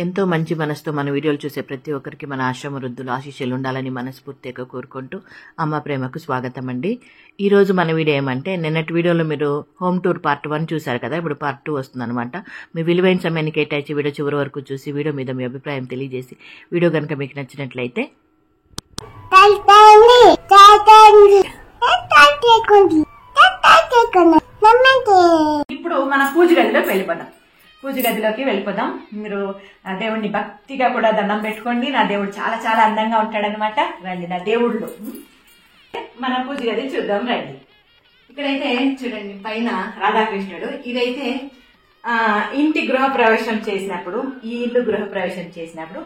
ఎంతో మంచి మనసుతో మన వీడియోలు చూసే ప్రతి ఒక్కరికి మన ఆశ్రమ వృద్ధులు ఆశీస్సులు ఉండాలని మనస్ఫూర్తిగా కోరుకుంటూ అమ్మ ప్రేమకు స్వాగతం అండి. ఈరోజు మన వీడియో ఏమంటే, నిన్నటి వీడియోలో మీరు హోమ్ టూర్ పార్ట్ 1 చూశారు కదా, ఇప్పుడు పార్ట్ 2 వస్తుందన్నమాట. మీ విలువైన సమయాన్ని కేటాయించి వీడియో చివరి వరకు చూసి వీడియో మీద మీ అభిప్రాయం తెలియజేసి, వీడియో కనుక మీకు నచ్చినట్లయితే ఇప్పుడు మన పూజ గదిలోకి వెళ్ళిపోదాం. మీరు దేవుడిని భక్తిగా కూడా దండం పెట్టుకోండి. నా దేవుడు చాలా చాలా అందంగా ఉంటాడనమాట. రండి, నా దేవుళ్ళు మన పూజ గది చూద్దాం రండి. ఇక్కడైతే చూడండి, పైన రాధాకృష్ణుడు. ఇదైతే ఇంటి గృహప్రవేశం చేసినప్పుడు, ఈ ఇల్లు గృహప్రవేశం చేసినప్పుడు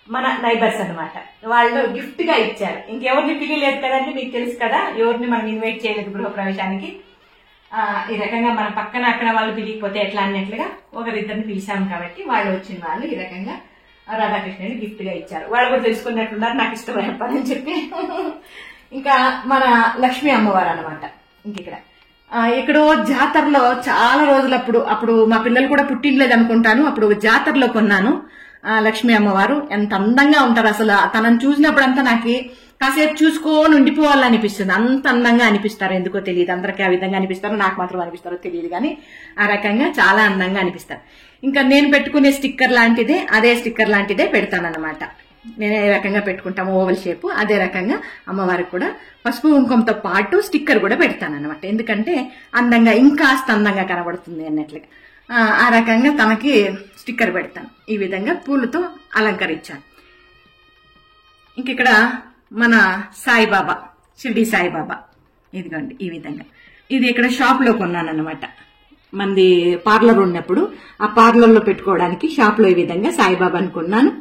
మన నైబర్స్ అనమాట, వాళ్ళు గిఫ్ట్ గా ఇచ్చారు. ఇంకెవరిని పిలియలేదు కదండి, మీకు తెలుసు కదా, ఎవరిని మనం ఇన్వైట్ చేయలేదు గృహప్రవేశానికి. ఈ రకంగా మన పక్కన అక్కడ వాళ్ళు పిలియకపోతే ఎట్లా అన్నట్లుగా ఒకరిద్దరిని పిలిచాము కాబట్టి వాళ్ళు వచ్చిన వాళ్ళు ఈ రకంగా రాధాకృష్ణుని గిఫ్ట్ గా ఇచ్చారు. వాళ్ళు కూడా తెలుసుకున్నట్లున్నారు, నాకు ఇష్టమైన పని అని చెప్పి. ఇంకా మన లక్ష్మీ అమ్మవారు అనమాట. ఎక్కడో జాతరలో చాలా రోజులప్పుడు, అప్పుడు మా పిల్లలు కూడా పుట్టినలేదు అనుకుంటాను, అప్పుడు జాతరలో కొన్నాను. లక్ష్మీ అమ్మవారు ఎంత అందంగా ఉంటారు అసలు. తనను చూసినప్పుడంతా నాకు కాసేపు చూసుకొని ఉండిపోవాలనిపిస్తుంది. అంత అందంగా అనిపిస్తారు, ఎందుకో తెలియదు. అందరికీ ఆ విధంగా అనిపిస్తారు, నాకు మాత్రం అనిపిస్తారో తెలియదు కానీ ఆ రకంగా చాలా అందంగా అనిపిస్తారు. ఇంకా నేను పెట్టుకునే స్టిక్కర్ లాంటిదే, అదే స్టిక్కర్ లాంటిదే పెడతానన్నమాట. నేను ఏ రకంగా పెట్టుకుంటాము ఓవల్ షేప్, అదే రకంగా అమ్మవారికి కూడా పసుపు కుంకుమతో పాటు స్టిక్కర్ కూడా పెడతానన్నమాట. ఎందుకంటే అందంగా, ఇంకాస్త అందంగా కనబడుతుంది అన్నట్లుగా. ఆ రకంగా తనకి స్టిక్కర్ పెడతాను. ఈ విధంగా పూలతో అలంకరించాను. ఇంకిక్కడ మన సాయిబాబా, షిర్డీ సాయిబాబా, ఇదిగోండి ఈ విధంగా. ఇది ఇక్కడ షాప్ లో కొన్నాను అనమాట. మంది పార్లర్ ఉన్నప్పుడు ఆ పార్లర్ లో పెట్టుకోవడానికి షాప్ లో ఈ విధంగా సాయిబాబాని కొన్నాను.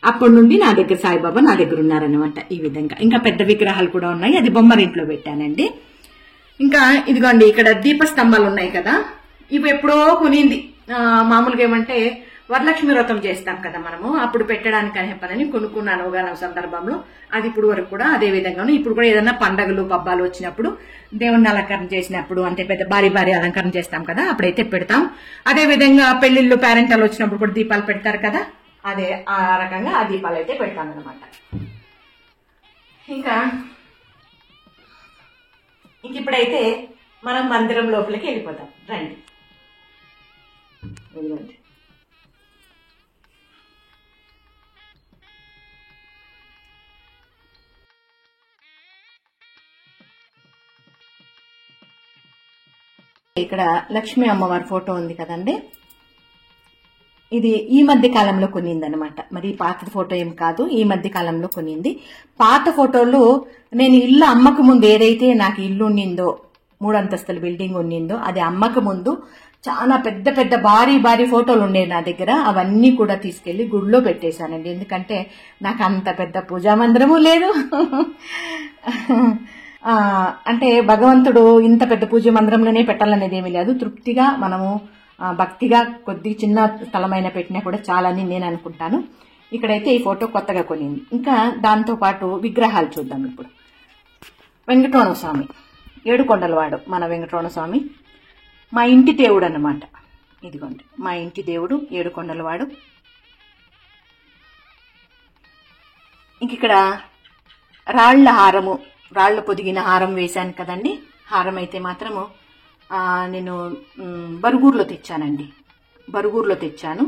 అప్పటి నుండి నా దగ్గర సాయిబాబా నా దగ్గర ఉన్నారనమాట. ఈ విధంగా ఇంకా పెద్ద విగ్రహాలు కూడా ఉన్నాయి, అది బొమ్మరింట్లో పెట్టానండి. ఇంకా ఇదిగోండి ఇక్కడ దీపస్తంభాలు ఉన్నాయి కదా, ఇవి ఎప్పుడో కొనింది. మామూలుగా ఏమంటే వరలక్ష్మి వ్రతం చేస్తాం కదా మనము, అప్పుడు పెట్టడానికి అనే పని కొనుక్కున్నాను ఒకనొక సందర్భంలో. అది ఇప్పుడు వరకు కూడా అదే విధంగాను. ఇప్పుడు కూడా ఏదైనా పండగలు పబ్బాలు వచ్చినప్పుడు, దేవుణ్ణి అలంకరణ చేసినప్పుడు, అంటే పెద్ద భారీ అలంకరణ చేస్తాం కదా, అప్పుడైతే పెడతాం. అదే విధంగా పెళ్లిళ్ళు పేరెంటాలు వచ్చినప్పుడు కూడా దీపాలు పెడతారు కదా, అదే ఆ రకంగా ఆ దీపాలు అయితే పెడతాను అనమాట. ఇంకా ఇప్పుడైతే మనం మందిరం లోపలికి వెళ్ళిపోతాం రండి. వెళ్ళండి. ఇక్కడ లక్ష్మీ అమ్మవారి ఫోటో ఉంది కదండి, ఇది ఈ మధ్య కాలంలో కొనింది అనమాట. మరి పాత ఫోటో ఏం కాదు, ఈ మధ్య కాలంలో కొనింది. పాత ఫోటోలు నేను ఇల్లు అమ్మక ముందు, ఏదైతే నాకు ఇల్లు ఉండిందో, 3 అంతస్తుల బిల్డింగ్ ఉండిందో, అది అమ్మక ముందు చాలా పెద్ద పెద్ద భారీ ఫోటోలు ఉండేవి నా దగ్గర. అవన్నీ కూడా తీసుకెళ్లి గుడిలో పెట్టేశానండి. ఎందుకంటే నాకు అంత పెద్ద పూజా మందిరము లేదు. అంటే భగవంతుడు ఇంత పెద్ద పూజ మందిరంలోనే పెట్టాలనేది ఏమీ లేదు. తృప్తిగా మనము భక్తిగా కొద్ది చిన్న స్థలమైన పెట్టినా కూడా చాలని నేను అనుకుంటాను. ఇక్కడైతే ఈ ఫోటో కొత్తగా కొనింది. ఇంకా దాంతో పాటు విగ్రహాలు చూద్దాం. ఇప్పుడు వెంకటరమణ స్వామి, ఏడుకొండలవాడు మన వెంకటరమణ స్వామి, మా ఇంటి దేవుడు అన్నమాట. ఇదిగోండి మా ఇంటి దేవుడు ఏడుకొండలవాడు. ఇంకిక్కడ రాళ్ల హారము, రాళ్ల పొదిగిన హారం వేశాను కదండి. హారం అయితే మాత్రము నేను బరుగుర్లో తెచ్చానండి, బరుగుర్లో తెచ్చాను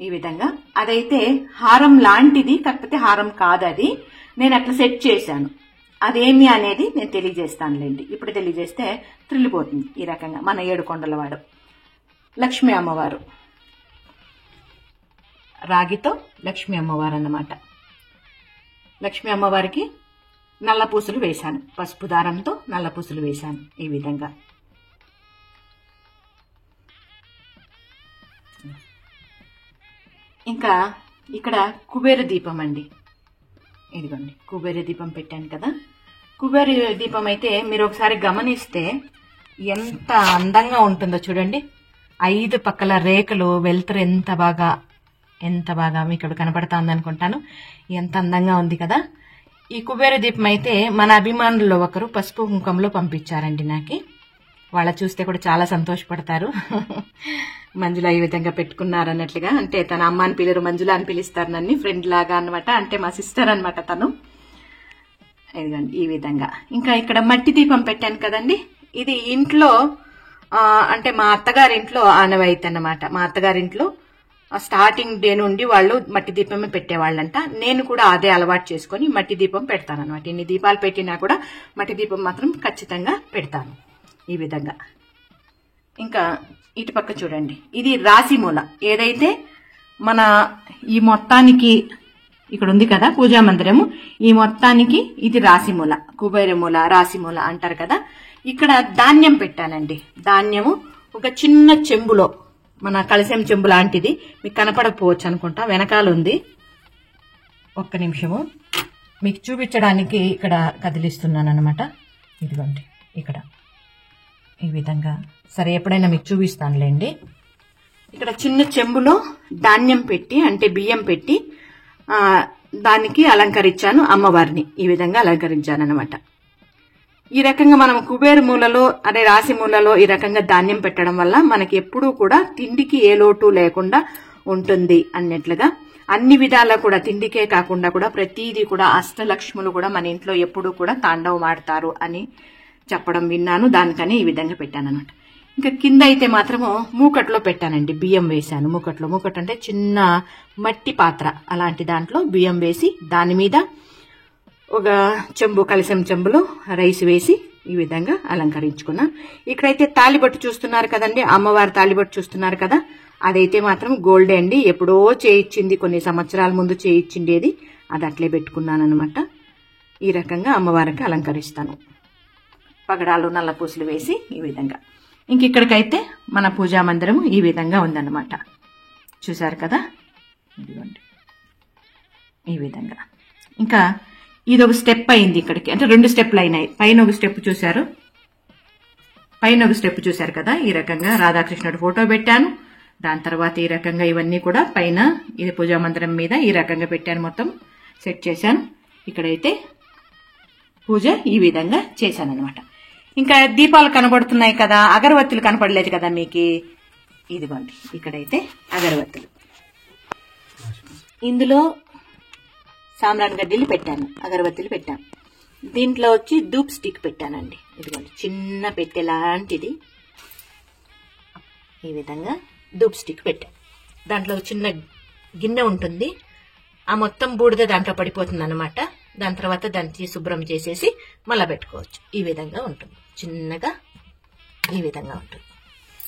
ఈ విధంగా. అదైతే హారం లాంటిది, కాకపోతే హారం కాదు అది. నేను అట్లా సెట్ చేశాను. అదేమి అనేది నేను తెలియజేస్తానులేండి. ఇప్పుడు తెలియజేస్తే త్రిల్లిపోతుంది. ఈ రకంగా మన ఏడుకొండలవాడు. లక్ష్మీ అమ్మవారు, రాగితో లక్ష్మీ అమ్మవారు అన్నమాట. లక్ష్మీ అమ్మవారికి నల్ల పూసలు వేశాను, పసుపు దారంతో నల్ల పూసలు వేశాను ఈ విధంగా. ఇంకా ఇక్కడ కుబేర దీపం అండి, ఇదిగోండి కుబేర దీపం పెట్టాను కదా. కుబేర దీపం అయితే మీరు ఒకసారి గమనిస్తే ఎంత అందంగా ఉంటుందో చూడండి. 5 పక్కల రేఖలు, వెలుతురు ఎంత బాగా మీకు ఇక్కడ కనపడుతుంది అనుకుంటాను. ఎంత అందంగా ఉంది కదా. ఈ కుబేర దీపం అయితే మన అభిమానుల్లో ఒకరు పసుపు కుంకుమలో పంపించారండి నాకు. వాళ్ళ చూస్తే కూడా చాలా సంతోషపడతారు. మంజుల ఈ విధంగా పెట్టుకున్నారు అన్నట్లుగా. అంటే తన అమ్మ అని పిల్లరు, మంజుల అని పిలుస్తారు నన్ను, ఫ్రెండ్ లాగా అనమాట. అంటే మా సిస్టర్ అనమాట తను. ఇదిగోండి ఈ విధంగా. ఇంకా ఇక్కడ మట్టి దీపం పెట్టాను కదండి, ఇది ఇంట్లో అంటే మా అత్తగారింట్లో ఆనవాయితీ అన్నమాట. మా అత్తగారింట్లో స్టార్టింగ్ డే నుండి వాళ్ళు మట్టి దీపమే పెట్టేవాళ్ళంట. నేను కూడా అదే అలవాటు చేసుకుని మట్టి దీపం పెడతాను అనమాట. ఇన్ని దీపాలు పెట్టినా కూడా మట్టి దీపం మాత్రం ఖచ్చితంగా పెడతాను ఈ విధంగా. ఇంకా ఇటు పక్క చూడండి, ఇది రాశి మూల. ఏదైతే మన ఈ మొత్తానికి ఇక్కడ ఉంది కదా పూజా మందిరము, ఈ మొత్తానికి ఇది రాశి మూల, కుబేర మూల, రాశి మూల అంటారు కదా. ఇక్కడ ధాన్యం పెట్టానండి. ధాన్యము ఒక చిన్న చెంబులో, మన కలశం చెంబు లాంటిది, మీకు కనపడకపోవచ్చు అనుకుంటా, వెనకాల ఉంది. ఒక్క నిమిషము మీకు చూపించడానికి ఇక్కడ కదిలిస్తున్నాను అనమాట. ఇదిగోండి ఇక్కడ ఈ విధంగా. సరే ఎప్పుడైనా మీకు చూపిస్తానులేండి. ఇక్కడ చిన్న చెంబులో ధాన్యం పెట్టి, అంటే బియ్యం పెట్టి దానికి అలంకరించాను అమ్మవారిని. ఈ విధంగా అలంకరించాను అనమాట. ఈ రకంగా మనం కుబేర మూలలో, అదే రాశి మూలలో ఈ రకంగా ధాన్యం పెట్టడం వల్ల మనకి ఎప్పుడూ కూడా తిండికి ఏ లోటు లేకుండా ఉంటుంది అన్నట్లుగా. అన్ని విధాలా కూడా, తిండికే కాకుండా కూడా ప్రతిదీ కూడా అష్టలక్ష్ములు కూడా మన ఇంట్లో ఎప్పుడూ కూడా తాండవం ఆడతారు అని చెప్పడం విన్నాను. దానికని ఈ విధంగా పెట్టాను అనమాట. ఇంకా కింద అయితే మాత్రము మూకట్లో పెట్టానండి, బియ్యం వేశాను. మూకట్ అంటే చిన్న మట్టి పాత్ర, అలాంటి దాంట్లో బియ్యం వేసి దాని మీద ఒక చెంబు, కలశం చెంబులో రైస్ వేసి ఈ విధంగా అలంకరించుకున్నాను. ఇక్కడైతే తాలిబొట్టు చూస్తున్నారు కదండి, అమ్మవారి తాలిబొట్టు చూస్తున్నారు కదా, అదైతే మాత్రం గోల్డే అండి. ఎప్పుడో చేయించింది, కొన్ని సంవత్సరాల ముందు చేయించిండేది, అది అట్లే పెట్టుకున్నాను అనమాట. ఈ రకంగా అమ్మవారికి అలంకరిస్తాను. పగడాలు, నల్ల పూసలు వేసి ఈ విధంగా. ఇంక ఇక్కడికైతే మన పూజా మందిరం ఈ విధంగా ఉందన్నమాట. చూసారు కదా, ఇదిగోండి ఈ విధంగా. ఇంకా ఇది ఒక స్టెప్ అయింది ఇక్కడికి, అంటే 2 స్టెప్లు అయినాయి. పైన ఒక స్టెప్ చూశారు, పైన ఒక స్టెప్ చూశారు కదా, ఈ రకంగా రాధాకృష్ణుడు ఫోటో పెట్టాను. దాని తర్వాత ఈ రకంగా ఇవన్నీ కూడా పైన ఇది పూజా మందిరం మీద ఈ రకంగా పెట్టాను, మొత్తం సెట్ చేశాను. ఇక్కడైతే పూజ ఈ విధంగా చేశాను అనమాట. ఇంకా దీపాలు కనబడుతున్నాయి కదా, అగరవత్తులు కనపడలేదు కదా మీకు, ఇదిగోండి ఇక్కడైతే అగరవత్తులు. ఇందులో సాంబ్రాన్ గడ్డీలు పెట్టాను, అగరవత్తులు పెట్టాను. దీంట్లో వచ్చి ధూప్ స్టిక్ పెట్టానండి. ఇదిగోండి చిన్న పెట్టె లాంటిది, ఈ విధంగా ధూప్ స్టిక్ పెట్టాను. దాంట్లో చిన్న గిన్నె ఉంటుంది, ఆ మొత్తం బూడిద దాంట్లో పడిపోతుంది అనమాట. దాని తర్వాత దాన్ని శుభ్రం చేసేసి మళ్ళా పెట్టుకోవచ్చు. ఈ విధంగా ఉంటుంది, చిన్నగా ఈ విధంగా ఉంటుంది.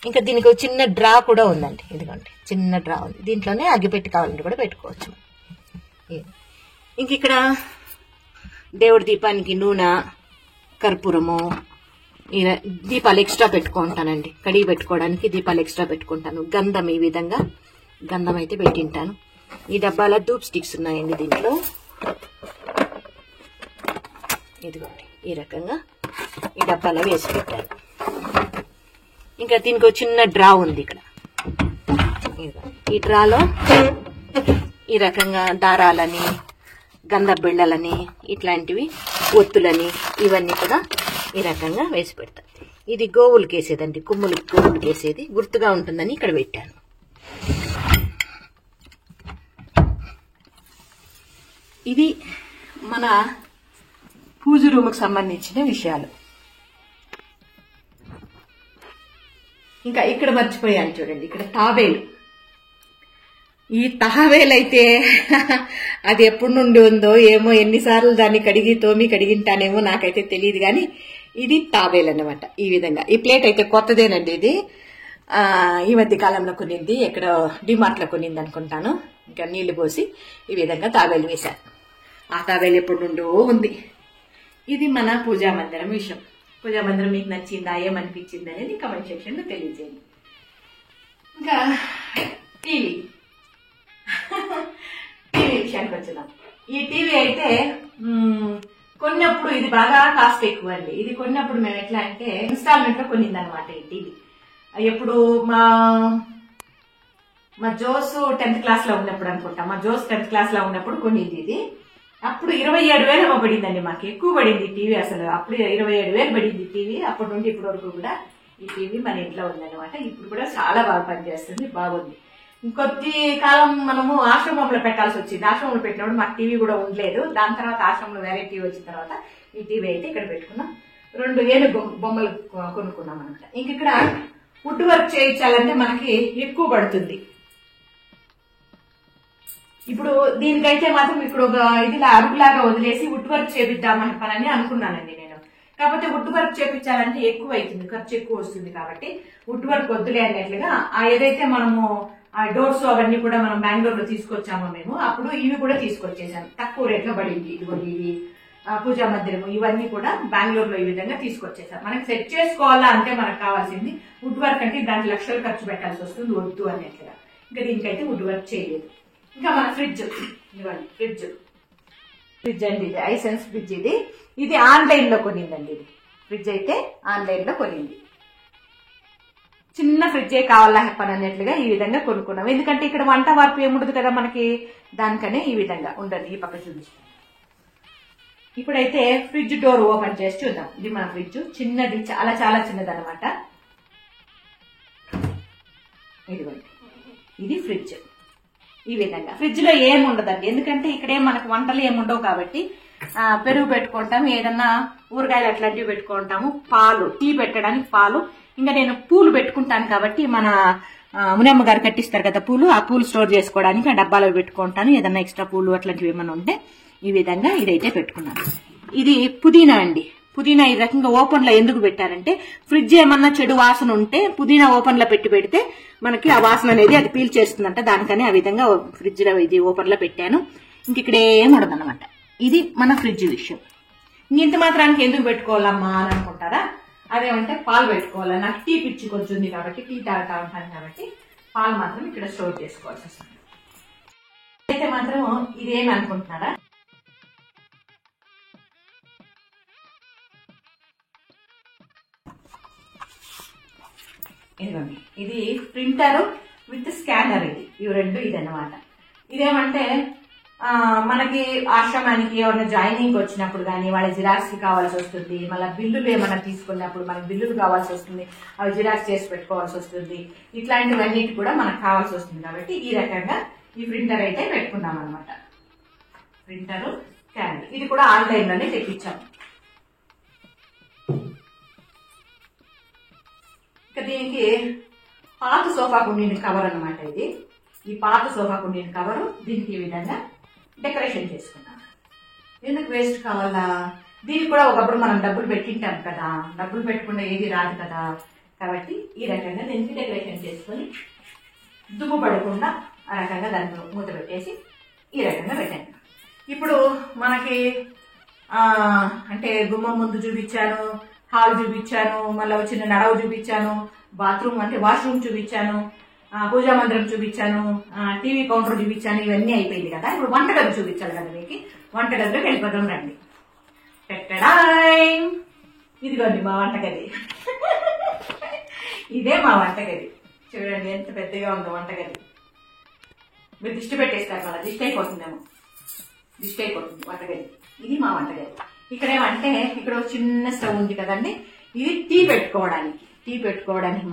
ఇంకా దీనికి ఒక చిన్న డ్రా కూడా ఉందండి, ఇదిగోండి చిన్న డ్రా ఉంది. దీంట్లోనే అగ్గిపెట్టి కావాలంటే కూడా పెట్టుకోవచ్చు. ఇంక ఇక్కడ దేవుడి దీపానికి నూనె, కర్పూరము, ఈ దీపాలు ఎక్స్ట్రా పెట్టుకుంటానండి. కడిగి పెట్టుకోవడానికి దీపాలు ఎక్స్ట్రా పెట్టుకుంటాను. గంధం, ఈ విధంగా గంధం అయితే పెట్టింటాను. ఈ డబ్బాల ధూప్ స్టిక్స్ ఉన్నాయండి దీంట్లో, ఇదిగోండి ఈ రకంగా ఈ డబ్బాలో వేసి పెట్టాను. ఇంకా దీనికి ఒక చిన్న డ్రా ఉంది ఇక్కడ. ఈ డ్రాలో ఈ రకంగా దారాలని, గంధ బిళ్ళలని, ఇట్లాంటివి ఒత్తులని, ఇవన్నీ కూడా ఈ రకంగా వేసి పెడతాను. ఇది గోవులకి వేసేదండి, గోవులకి వేసేది గుర్తుగా ఉంటుందని ఇక్కడ పెట్టాను. ఇది మన పూజ రూముకు సంబంధించిన విషయాలు. ఇంకా ఇక్కడ మర్చిపోయాను చూడండి, ఇక్కడ తాబేలు. ఈ తాబేలు అయితే అది ఎప్పటి నుండి ఉందో ఏమో, ఎన్నిసార్లు దాన్ని కడిగింటానేమో నాకైతే తెలియదు, కానీ ఇది తాబేలు అన్నమాట. ఈ విధంగా ఈ ప్లేట్ అయితే కొత్తదేనండి, ఇది ఈ మధ్య కాలంలో కొనింది, ఎక్కడో డిమార్ట్ లో కొనింది అనుకుంటాను. ఇంకా నీళ్లు పోసి ఈ విధంగా తాబేలు వేశాను. ఆ తాబేలు ఎప్పటి నుండో ఉంది. ఇది మన పూజా మందిరం విషయం. పూజా మందిరం మీకు నచ్చిందా, ఏమనిపించింది అనేది కమెంట్ సెక్షన్ లో తెలియజేయండి. ఇంకా టీవీ విషయానికి వచ్చినాం. ఈ టీవీ అయితే కొన్నప్పుడు ఇది బాగా కాస్ట్ ఎక్కువ అండి. ఇది కొన్నప్పుడు మేము ఎట్లా అంటే ఇన్స్టాల్మెంట్ లో కొనింది అనమాట ఈ టీవీ. ఎప్పుడు మా జోస్ 10th క్లాస్ లో ఉన్నప్పుడు అనుకుంటా, మా జోస్ 10th క్లాస్ లో ఉన్నప్పుడు కొనింది ఇది. అప్పుడు 27,000 పడిందండి, మాకు ఎక్కువ పడింది టీవీ. అసలు అప్పుడు 27,000 పడింది టీవీ. అప్పటి నుండి ఇప్పటి వరకు కూడా ఈ టీవీ మన ఇంట్లో ఉందన్నమాట. ఇప్పుడు కూడా చాలా బాగా పనిచేస్తుంది, బాగుంది. ఇంకొద్ది కాలం మనము ఆశ్రమంలో పెట్టాల్సి వచ్చింది. ఆశ్రమంలో పెట్టినప్పుడు మాకు టీవీ కూడా ఉండలేదు. దాని తర్వాత ఆశ్రమంలో వేరే టీవీ వచ్చిన తర్వాత ఈ టీవీ అయితే ఇక్కడ పెట్టుకున్నాం. 2 ఏనుగు బొమ్మలు కొనుక్కున్నాం అనమాట. ఇంక ఇక్కడ వుడ్ వర్క్ చేయించాలంటే మనకి ఎక్కువ పడుతుంది. ఇప్పుడు దీనికైతే మాత్రం ఇక్కడ ఒక ఇదిలా అరుగులాగా వదిలేసి వుడ్ వర్క్ చేపిద్దామని పని అనుకున్నానండి నేను. కాకపోతే వుడ్ వర్క్ చేపించాలంటే ఎక్కువ అవుతుంది, ఖర్చు ఎక్కువ వస్తుంది. కాబట్టి వుడ్ వర్క్ వద్దులే అన్నట్లుగా ఏదైతే మనము ఆ డోర్స్ అవన్నీ కూడా మనం బెంగళూరులో తీసుకొచ్చామో మేము, అప్పుడు ఇవి కూడా తీసుకొచ్చేసాను. తక్కువ రేట్లో పడింది. ఇదిగోండి ఇవి పూజా మందిరము ఇవన్నీ కూడా బెంగళూరులో ఈ విధంగా తీసుకొచ్చేసాం. మనకి సెట్ చేసుకోవాలా అంటే మనకు కావాల్సింది వుడ్ వర్క్ అంటే దానికి లక్షలు ఖర్చు పెట్టాల్సి వస్తుంది, వద్దు అన్నట్లుగా. ఇంకా దీనికైతే వుడ్ వర్క్ చేయలేదు. ఇంకా మన ఫ్రిడ్జ్, ఇవ్వండి ఫ్రిడ్జ్ అండి, ఇది ఐసెన్స్ ఫ్రిడ్జ్. ఇది ఆన్లైన్ లో కొనిందండి. ఇది ఫ్రిడ్జ్ అయితే ఆన్లైన్ లో కొనింది. చిన్న ఫ్రిడ్జే కావాలా పని అన్నట్లుగా ఈ విధంగా కొనుక్కున్నాం. ఎందుకంటే ఇక్కడ వంట వార్పు ఏముండదు కదా మనకి, దానికనే ఈ విధంగా ఉండదు. ఈ పక్క చూపిస్తాం. ఇప్పుడైతే ఫ్రిడ్జ్ డోర్ ఓపెన్ చేసి చూద్దాం. ఇది మన ఫ్రిడ్జ్, చిన్నది, చాలా చాలా చిన్నది అనమాట. ఇదిగోండి, ఇది ఫ్రిడ్జ్. ఈ విధంగా ఫ్రిడ్జ్ లో ఏముండదండి, ఎందుకంటే ఇక్కడే మనకు వంటలు ఏముండవు కాబట్టి పెరుగు పెట్టుకుంటాము, ఏదన్నా ఊరగాయలు అట్లాంటివి పెట్టుకుంటాము, పాలు, టీ పెట్టడానికి పాలు, ఇంకా నేను పూలు పెట్టుకుంటాను కాబట్టి మన మునమ్మ గారు కట్టిస్తారు కదా పూలు, ఆ పూలు స్టోర్ చేసుకోవడానికి ఆ డబ్బాలో పెట్టుకుంటాను. ఏదన్నా ఎక్స్ట్రా పూలు అట్లాంటివి ఏమైనా ఉంటే ఈ విధంగా ఇదైతే పెట్టుకున్నాను. ఇది పుదీనా అండి. పుదీనా ఈ రకంగా ఓపెన్ లో ఎందుకు పెట్టారంటే ఫ్రిడ్జ్ ఏమన్నా చెడు వాసన ఉంటే పుదీనా ఓపెన్ లో పెడితే మనకి ఆ వాసన అనేది అది పీల్ చేస్తుందంట. దానికని ఆ విధంగా ఫ్రిడ్జ్ లో ఇది ఓపెన్ లో పెట్టాను. ఇంక ఇక్కడ ఏం ఉండదన్నమాట. ఇది మన ఫ్రిడ్జ్ విషయం. ఇంత మాత్రానికి ఎందుకు పెట్టుకోవాలమ్మా అని అనుకుంటారా? అదేమంటే పాలు పెట్టుకోవాలి. నాకు టీ పిచ్చి కొంచెం ఉంది కాబట్టి, టీ తాగుతా ఉంటాను కాబట్టి పాలు మాత్రం ఇక్కడ స్టోర్ చేసుకోవాల్సి వస్తుంది. అయితే మాత్రం ఇదేమి అనుకుంటున్నారా? ఇదిగోండి, ఇది ప్రింటర్ విత్ స్కానర్. ఇవి రెండు ఇదన్నమాట. ఇదేమంటే మనకి ఆశ్రమానికి ఏమన్నా జాయినింగ్ వచ్చినప్పుడు కానీ వాళ్ళ జిరాక్స్ కి కావాల్సి వస్తుంది. మళ్ళీ బిల్లులు ఏమన్నా తీసుకున్నప్పుడు మనకి బిల్లులు కావాల్సి వస్తుంది, అవి జిరాక్స్ చేసి పెట్టుకోవాల్సి వస్తుంది. ఇట్లాంటివన్నిటి కూడా మనకు కావాల్సి వస్తుంది కాబట్టి ఈ రకంగా ఈ ప్రింటర్ అయితే పెట్టుకున్నాం అనమాట. Printer, scanner. ఇది కూడా ఆన్లైన్ లోనే తెప్పించాము. ఇక దీనికి పాత సోఫా కుండీని కవర్ అనమాట. ఇది ఈ పాత సోఫా కుండీని కవరు. దీనికి ఈ విధంగా డెకరేషన్ చేసుకున్నాను. ఎందుకు వేస్ట్ కావాలా? దీనికి కూడా ఒకప్పుడు మనం డబ్బులు పెట్టింటాం కదా, డబ్బులు పెట్టకుండా ఏది రాదు కదా. కాబట్టి ఈ రకంగా దీనికి డెకరేషన్ చేసుకొని దుమ్ము పడకుండా ఆ రకంగా దాన్ని మూత పెట్టేసి ఈ రకంగా పెట్టాను. ఇప్పుడు మనకి అంటే గుమ్మం ముందు చూపించాను, హాల్ చూపించాను, మళ్ళీ వచ్చిన నడవ చూపించాను, బాత్రూమ్ అంటే వాష్రూమ్ చూపించాను, పూజా మందిరం చూపించాను, టీవీ కౌంటర్ చూపించాను. ఇవన్నీ అయిపోయింది కదా. ఇప్పుడు వంటగది చూపించాలి కదా మీకు. వంటగదిలోకి వెళ్ళిపోతాం రండి. పెట్టడాయ్, ఇదిగోండి మా వంటగది. ఇదే మా వంటగది. చూడండి ఎంత పెద్దగా ఉందో వంటగది. మీరు దిష్టి పెట్టేస్తారు కదా, దిష్టి అయిపోతుందేమో, దిష్టి అయిపోతుంది వంటగది. ఇది మా వంటగది. ఇక్కడ ఏమంటే ఇక్కడ ఒక చిన్న స్టవ్ ఉంది కదండి, ఇది టీ పెట్టుకోవడానికి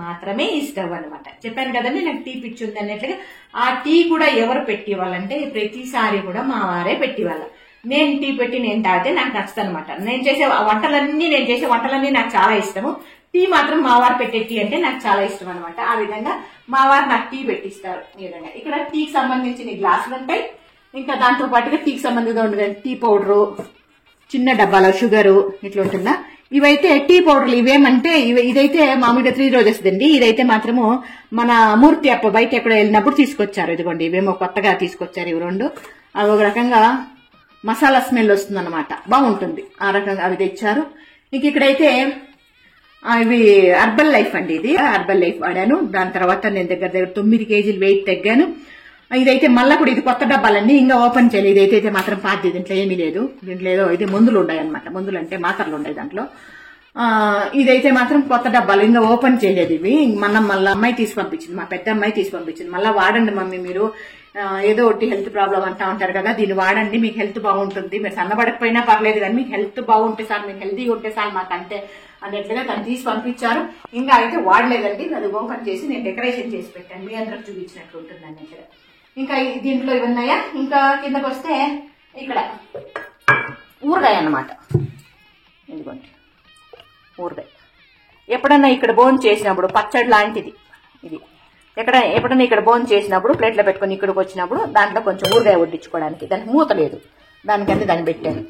మాత్రమే ఈ స్టవ్ అనమాట. చెప్పాను కదండి నాకు టీ పిచ్చి ఉంది అన్నట్లుగా. ఆ టీ కూడా ఎవరు పెట్టేవాళ్ళంటే ప్రతిసారి కూడా మా వారే పెట్టేవాళ్ళ. నేను టీ పెట్టి నేను తాగితే నాకు నచ్చుతుంది అనమాట. నేను చేసే వంటలన్నీ నాకు చాలా ఇష్టము. టీ మాత్రం మా వారు పెట్టే టీ అంటే నాకు చాలా ఇష్టం అనమాట. ఆ విధంగా మా వారు నాకు టీ పెట్టిస్తారు. ఈ విధంగా ఇక్కడ టీకి సంబంధించిన గ్లాసులు ఉంటాయి. ఇంకా దాంతో పాటుగా టీకి సంబంధించిన టీ పౌడరు, చిన్న డబ్బాలో షుగరు ఇట్లా ఉంటుందా. ఇవైతే టీ పౌడర్లు. ఇవేమంటే ఇదైతే మామూలుగా 3 రోజెస్ దండి. ఇదైతే మాత్రము మన మూర్తి అప్ప బయట ఎక్కడ వెళ్ళినప్పుడు తీసుకొచ్చారు. ఇదిగోండి, ఇవేమో కొత్తగా తీసుకొచ్చారు. ఇవి 2 అవి ఒక రకంగా మసాలా స్మెల్ వస్తుంది అనమాట, బాగుంటుంది. ఆ రకంగా అవి తెచ్చారు. ఇంక ఇక్కడైతే ఇవి హెర్బల్ లైఫ్ అండి. ఇది హెర్బల్ లైఫ్ వాడాను. దాని తర్వాత నేను దగ్గర 9 కేజీలు వెయిట్ తగ్గాను. ఇదైతే మళ్ళా కూడా ఇది కొత్త డబ్బాలన్నీ ఇంకా ఓపెన్ చేయలేదు. ఇదైతే మాత్రం పాతది, దీంట్లో ఏమీ లేదు. దీంట్లో ఏదో ఇది మందులు ఉన్నాయి అనమాట. మందులు అంటే మాత్రలు ఉన్నాయి దాంట్లో. ఇదైతే మాత్రం కొత్త డబ్బాలు ఇంకా ఓపెన్ చేయలేదు. ఇవి మళ్ళీ అమ్మాయి తీసి పంపించింది, మా పెద్ద అమ్మాయి తీసి పంపించింది. మళ్ళీ వాడండి మమ్మీ మీరు, ఏదో ఒకటి హెల్త్ ప్రాబ్లం అంటా ఉంటారు కదా, దీన్ని వాడండి మీకు హెల్త్ బాగుంటుంది, మీరు సన్నబడకపోయినా పర్లేదు కానీ మీకు హెల్త్ బాగుంటే సార్, మీరు హెల్తీగా ఉంటే సార్ మాకు అంతే అన్నట్లుగా తను తీసి పంపించారు. ఇంకా అయితే వాడలేదండి, అది ఓపెన్ చేసి నేను డెకరేషన్ చేసి పెట్టాను, మీ అందరికి చూపించినట్లు ఉంటుంది అన్నట్టుగా. ఇంకా దీంట్లో ఇవన్నాయా. ఇంకా కిందకు వస్తే ఇక్కడ ఊరగాయ అన్నమాట, ఇదిగోండి ఊరగాయ. ఎప్పుడన్నా ఇక్కడ బోన్ చేసినప్పుడు పచ్చడి లాంటిది ఇది, ఎప్పుడన్నా ఇక్కడ బోన్ చేసినప్పుడు ప్లేట్లో పెట్టుకుని ఇక్కడికి వచ్చినప్పుడు దాంట్లో కొంచెం ఊరగాయ వడ్డించుకోవడానికి, దానికి మూత లేదు దానికంటే దాన్ని పెట్టాను.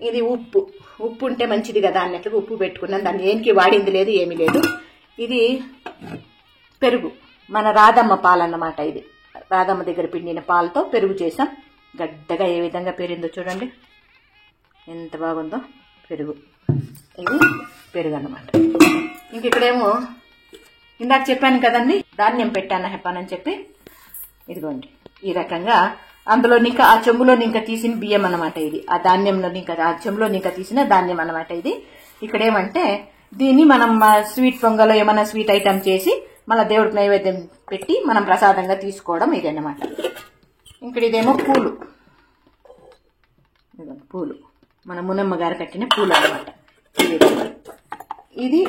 ఇది ఉప్పు ఉంటే మంచిది కదా అన్నట్లుగా ఉప్పు పెట్టుకున్నాను, దాన్ని దేనికి వాడింది లేదు ఏమీ లేదు. ఇది పెరుగు, మన రాధమ్మ పాలన్నమాట, ఇది రాధమ్మ దగ్గర పిండిన పాలతో పెరుగు చేసాం. గడ్డగా ఏ విధంగా పెరిగిందో చూడండి, ఎంత బాగుందో పెరుగు. ఇది పెరుగు అన్నమాట. ఇంక ఇక్కడేమో ఇందాక చెప్పాను కదండి ధాన్యం పెట్టాను హెప్పానని చెప్పి, ఇదిగోండి ఈ రకంగా అందులో ఇంకా ఆ చెంబులో ఇంకా తీసిన బియ్యం అన్నమాట ఇది, ఆ ధాన్యంలో ఇంకా ఆ చెంబులో ఇంకా తీసిన ధాన్యం అన్నమాట ఇది. ఇక్కడ ఏమంటే దీన్ని మనం స్వీట్ పొంగలో ఏమైనా స్వీట్ ఐటమ్ చేసి మళ్ళీ దేవుడికి నైవేద్యం పెట్టి మనం ప్రసాదంగా తీసుకోవడం ఇది అన్నమాట. ఇక్కడ ఇదేమో పూలు, పూలు మన మునమ్మ గారు కట్టిన పూలు అన్నమాట. ఇది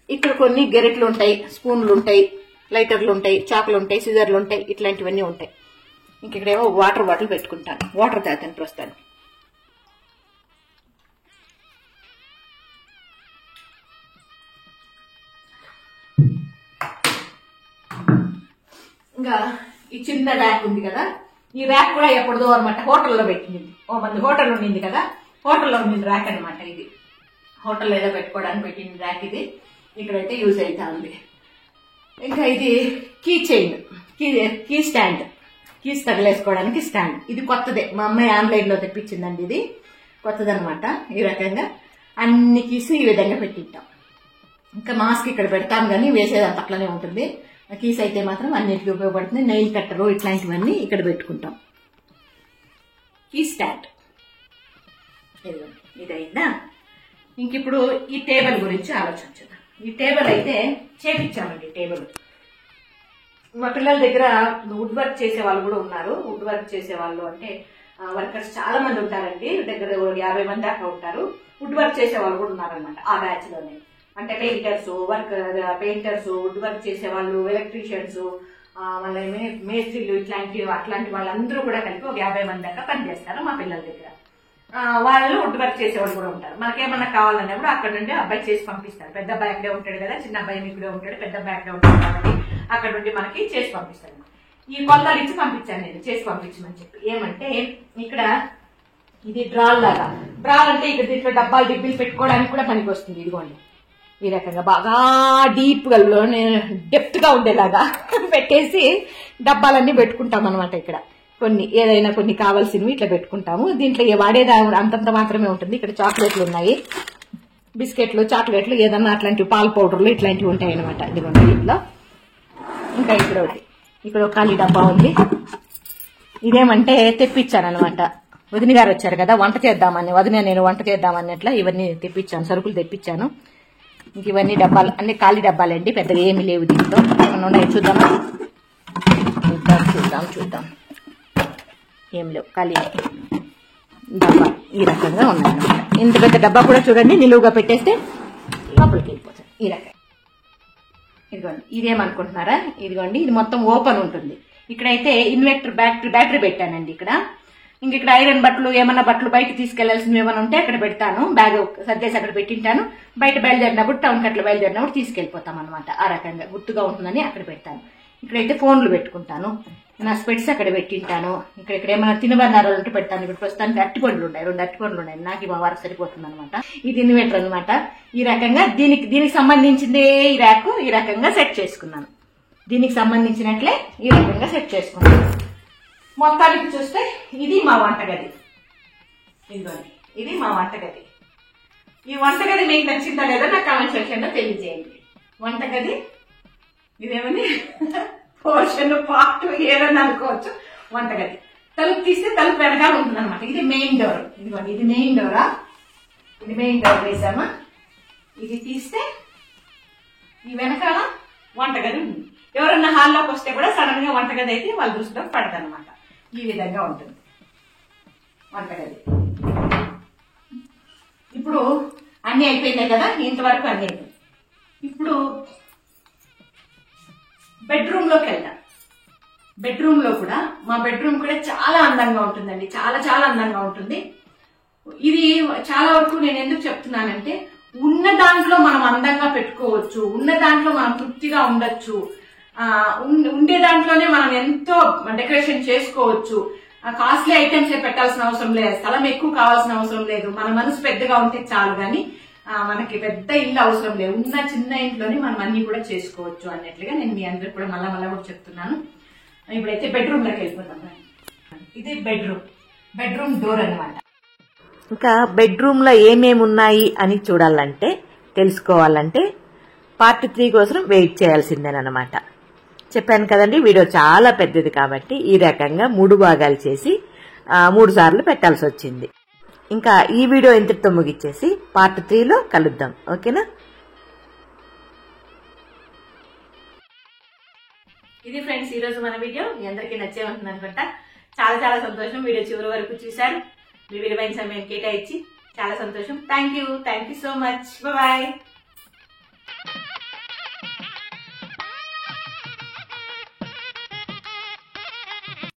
ఇక్కడ కొన్ని గెరెట్లు ఉంటాయి, స్పూన్లు ఉంటాయి, లైటర్లు ఉంటాయి, చాకులు ఉంటాయి, సిజర్లు ఉంటాయి, ఇట్లాంటివన్నీ ఉంటాయి. ఇంక ఇక్కడేమో వాటర్ బాటిల్ పెట్టుకుంటాను, వాటర్ తాగుతాను ప్రస్తుతాను. ఇంకా ఈ చిన్న ర్యాక్ ఉంది కదా, ఈ ర్యాక్ కూడా ఎప్పుడుదో అనమాట హోటల్లో పెట్టింది, ఓ మంది హోటల్ ఉండింది కదా, హోటల్లో ఉండింది ర్యాక్ అనమాట ఇది, హోటల్లో ఏదో పెట్టుకోవడానికి పెట్టింది ర్యాక్ ఇది. ఇక్కడైతే యూజ్ అవుతా ఉంది. ఇంకా ఇది key chain, key stand, keys తగలేసుకోవడానికి స్టాండ్. ఇది కొత్తదే, మా అమ్మాయి ఆన్లైన్ లో తెప్పించిందండి, ఇది కొత్తదనమాట. ఈ రకంగా అన్ని కీస్ ఈ విధంగా పెట్టింటాం. ఇంకా మాస్క్ ఇక్కడ పెడతాం కానీ వేసేదంత అట్లనే ఉంటుంది. కీస్ అయితే మాత్రం అన్నిటికీ ఉపయోగపడుతుంది. నెయిల్ కట్టరు ఇట్లాంటివన్నీ ఇక్కడ పెట్టుకుంటాం. కీ స్టాండ్ ఇదైందా. ఇంక ఇప్పుడు ఈ టేబుల్ గురించి ఆలోచించుదాం. ఈ టేబుల్ అయితే చేపించామండి. టేబుల్ మా పిల్లల దగ్గర వుడ్ వర్క్ చేసే వాళ్ళు కూడా ఉన్నారు. వుడ్ వర్క్ చేసే వాళ్ళు అంటే వర్కర్స్ చాలా మంది ఉంటారండి, దగ్గర 50 మంది దాకా ఉంటారు. వుడ్ వర్క్ చేసే వాళ్ళు కూడా ఉన్నారనమాట ఆ బ్యాచ్ లోనే. అంటే పెయింటర్స్, పెయింటర్స్, వుడ్ వర్క్ చేసే వాళ్ళు, ఎలక్ట్రీషియన్స్, మళ్ళీ మేస్త్రీలు, అట్లాంటి వాళ్ళందరూ కూడా కలిపి 50 మంది దాకా పనిచేస్తారు మా పిల్లల దగ్గర. వాళ్ళు వుడ్ వర్క్ చేసేవాళ్ళు కూడా ఉంటారు. మనకేమన్నా కావాలన్నప్పుడు అక్కడ నుండి అబ్బాయి చేసి పంపిస్తారు. పెద్ద అబ్బాయి అక్కడే ఉంటాడు కదా, చిన్న అబ్బాయి ఇక్కడే ఉంటాడు, పెద్ద అబ్బాయి అక్కడే ఉంటాడు కాబట్టి అక్కడ నుండి మనకి చేసి పంపిస్తాడు. ఈ కొలతలు ఇచ్చి పంపించాను నేను, చేసి పంపించమని చెప్పి. ఏమంటే ఇక్కడ ఇది డ్రాల్ లాగా, డ్రాల్ అంటే ఇక్కడ దీంట్లో డబ్బాలు డిబ్బీలు పెట్టుకోవడానికి కూడా పనికి వస్తుంది. ఇదిగోండి ఈ రకంగా బాగా డీప్ గా డెప్త్ గా ఉండేలాగా పెట్టేసి డబ్బాలన్నీ పెట్టుకుంటాం అనమాట. ఇక్కడ ఏదైనా కొన్ని కావాల్సినవి ఇట్లా పెట్టుకుంటాము. దీంట్లో వాడేది అంతంత మాత్రమే ఉంటుంది. ఇక్కడ చాక్లెట్లు ఉన్నాయి, బిస్కెట్లు, చాక్లెట్లు, ఏదన్నా అట్లాంటివి, పాల పౌడర్లు ఇట్లాంటివి ఉంటాయి అనమాట. ఇదిగోండి దీంట్లో. ఇంకా ఇక్కడ ఒక ఖాళీ డబ్బా ఉంది. ఇదేమంటే తెప్పించాను అనమాట. వదిన గారు వచ్చారు కదా, వంట చేద్దామని, నేను వంట చేద్దామన్నట్లా ఇవన్నీ తెప్పించాను, సరుకులు తెప్పించాను. ఇంక ఇవన్నీ డబ్బాలు, అన్ని ఖాళీ డబ్బాలండి, పెద్దగా ఏమి లేవు దీంట్లో. ఏమన్నా ఉన్నాయి చూద్దామా? చూద్దాం. ఏం లేవు, ఖాళీ డబ్బా ఈ రకంగా ఉన్నాయన్నమాట. ఇంత పెద్ద డబ్బా కూడా చూడండి, నిలువుగా పెట్టేస్తే లోపలికి వెళ్ళిపోతుంది ఈ రకంగా. ఇదిగోండి ఇదేమనుకుంటున్నారా, ఇదిగోండి ఇది మొత్తం ఓపెన్ ఉంటుంది. ఇక్కడైతే ఇన్వర్టర్ బ్యాటరీ పెట్టానండి. ఇక్కడ ఐరన్ బట్టలు, ఏమన్నా బట్టలు బయట తీసుకెళ్లాల్సినవి ఏమైనా ఉంటే అక్కడ పెడతాను. బ్యాగ్ సర్దేసి అక్కడ పెట్టింటాను. బయట బయలుదేరినప్పుడు, టౌన్ కట్ల బయలుదేరినప్పుడు తీసుకెళ్లిపోతాం అనమాట. ఆ రకంగా గుర్తుగా ఉంటుందని అక్కడ పెడతాను. ఇక్కడైతే ఫోన్లు పెట్టుకుంటాను, నా స్పెట్స్ అక్కడ పెట్టింటాను. ఇక్కడ ఏమైనా తినబడినారాలు ఉంటే పెడతాను. ఇప్పుడు ప్రస్తుతానికి అరటిపండ్లు ఉన్నాయి, 2 అరటిపండ్లు ఉన్నాయి, నాకు మా వారికి సరిపోతుంది అనమాట. ఇది ఇన్వర్టర్ అనమాట. ఈ రకంగా దీనికి సంబంధించిందే ఈ ర్యాక్ ఈ రకంగా సెట్ చేసుకున్నాను. దీనికి సంబంధించినట్లే ఈ రకంగా సెట్ చేసుకున్నాను. మొత్తానికి చూస్తే ఇది మా వంటగది. ఇదిగోండి ఇది మా వంటగది. ఈ వంటగది మీకు నచ్చిందా లేదా నాకు కామెంట్ సెక్షన్ లో తెలియజేయండి. వంటగది ఇదేమని పోర్షన్ పార్ట్ ఏదన్నా అనుకోవచ్చు. వంటగది తలుపు తీస్తే తలుపు వెనకాల ఉంటుంది అనమాట. ఇది మెయిన్ డోర్. ఇదిగోండి ఇది మెయిన్ డోరా, ఇది మెయిన్ డోర్ వేసామా. ఇది తీస్తే ఈ వెనకాల వంటగది ఉంది. ఎవరన్నా హాల్లోకి వస్తే కూడా సడన్ గా వంటగది అయితే వాళ్ళ దృష్టిలో పడదనమాట. ఈ విధంగా ఉంటుంది వంటగది. ఇప్పుడు అన్ని అయిపోయినాయి కదా, ఇంతవరకు అన్ని అయిపోయింది. ఇప్పుడు బెడ్రూమ్ లోకి వెళ్దాం. బెడ్రూమ్ లో కూడా మా బెడ్రూమ్ కూడా చాలా అందంగా ఉంటుందండి, చాలా చాలా అందంగా ఉంటుంది. ఇది చాలా వరకు నేను ఎందుకు చెప్తున్నానంటే, ఉన్న దాంట్లో మనం అందంగా పెట్టుకోవచ్చు, ఉన్న దాంట్లో మనం తృప్తిగా ఉండొచ్చు, ఉండే దాంట్లోనే మనం ఎంతో డెకరేషన్ చేసుకోవచ్చు. కాస్ట్లీ ఐటమ్స్ పెట్టాల్సిన అవసరం లేదు, స్థలం ఎక్కువ కావాల్సిన అవసరం లేదు, మన మనసు పెద్దగా ఉంటే చాలు. కానీ మనకి పెద్ద ఇల్లు అవసరం లేదు, ఉన్న చిన్న ఇంట్లోనే మనం అన్ని కూడా చేసుకోవచ్చు అన్నట్లుగా నేను మీ అందరికి కూడా మళ్ళా కూడా చెప్తున్నాను. ఇప్పుడైతే బెడ్రూమ్ లోకి వెళ్ళిపోతాం. ఇది బెడ్రూమ్ డోర్ అన్నమాట. ఇంకా బెడ్రూమ్ లో ఏమేమి ఉన్నాయి అని చూడాలంటే, తెలుసుకోవాలంటే పార్ట్ 3 కోసం వెయిట్ చేయాల్సిందేనమాట. చెప్పాను కదండి, వీడియో చాలా పెద్దది కాబట్టి ఈ రకంగా 3 భాగాలు చేసి 3 సార్లు పెట్టాల్సి వచ్చింది. ఇంకా ఈ వీడియో ఇంతటితో ముగిచ్చేసి పార్ట్ 3లో కలుద్దాం. ఓకేనా? ఇది ఫ్రెండ్స్ ఈ రోజు మన వీడియో. మీ అందరికీ నచ్చే ఉంటుంది అనుకుంటా. చాలా చాలా సంతోషం వీడియో చివరి వరకు చూశారు. మీ విలువైన సమయం కేటాయించి చాలా సంతోషం. Thank you so much. Bye.